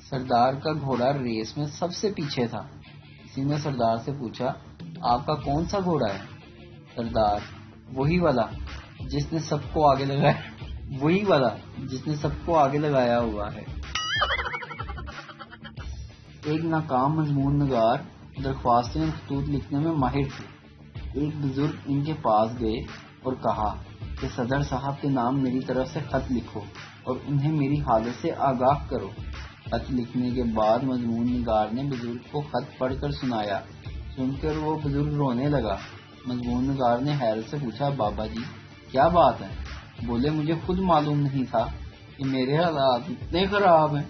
سردار کا گھوڑا ریس میں سب سے پیچھے تھا۔ کسی نے سردار سے پوچھا، آپ کا کون سا گھوڑا ہے؟ سردار، وہی والا جس نے سب کو آگے لگایا ہوا ہے۔ ایک ناکام مضمون نگار درخواستیں خطوط لکھنے میں ماہر تھے۔ ایک بزرگ ان کے پاس گئے اور کہا کہ صدر صاحب کے نام میری طرف سے خط لکھو اور انہیں میری حالت سے آگاہ کرو۔ خط لکھنے کے بعد مضمون نگار نے بزرگ کو خط پڑھ کر سنایا۔ سن کر وہ بزرگ رونے لگا۔ مضمون نگار نے حیرت سے پوچھا، بابا جی کیا بات ہے؟ بولے، مجھے خود معلوم نہیں تھا کہ میرے حالات اتنے خراب ہیں۔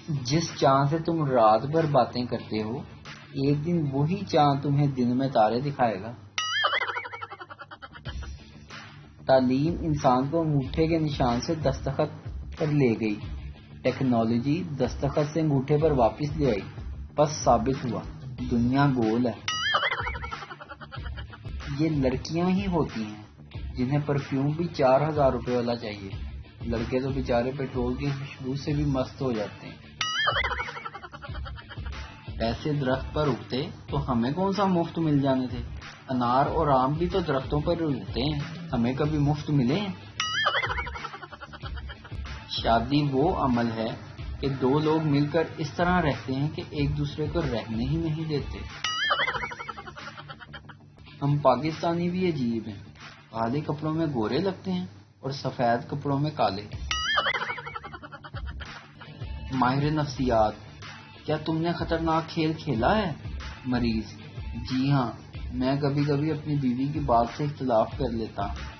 جس چاند سے تم رات بھر باتیں کرتے ہو، ایک دن وہی چاند تمہیں دن میں تارے دکھائے گا۔ تعلیم انسان کو انگوٹھے کے نشان سے دستخط پر لے گئی، ٹیکنالوجی دستخط سے انگوٹھے پر واپس لے آئی۔ بس ثابت ہوا دنیا گول ہے۔ یہ لڑکیاں ہی ہوتی ہیں جنہیں پرفیوم بھی 4000 روپے والا چاہیے، لڑکے تو بیچارے پیٹرول کی خوشبو سے بھی مست ہو جاتے ہیں۔ پیسے درخت پر اگتے تو ہمیں کون سا مفت مل جانے تھے؟ انار اور آم بھی تو درختوں پر اگتے ہیں، ہمیں کبھی مفت ملے ہیں؟ شادی وہ عمل ہے کہ دو لوگ مل کر اس طرح رہتے ہیں کہ ایک دوسرے کو رہنے ہی نہیں دیتے۔ ہم پاکستانی بھی عجیب ہیں، کالے کپڑوں میں گورے لگتے ہیں اور سفید کپڑوں میں کالے۔ ماہر نفسیات، کیا تم نے خطرناک کھیل کھیلا ہے؟ مریض، جی ہاں، میں کبھی کبھی اپنی بیوی کی بات سے اختلاف کر لیتا ہوں۔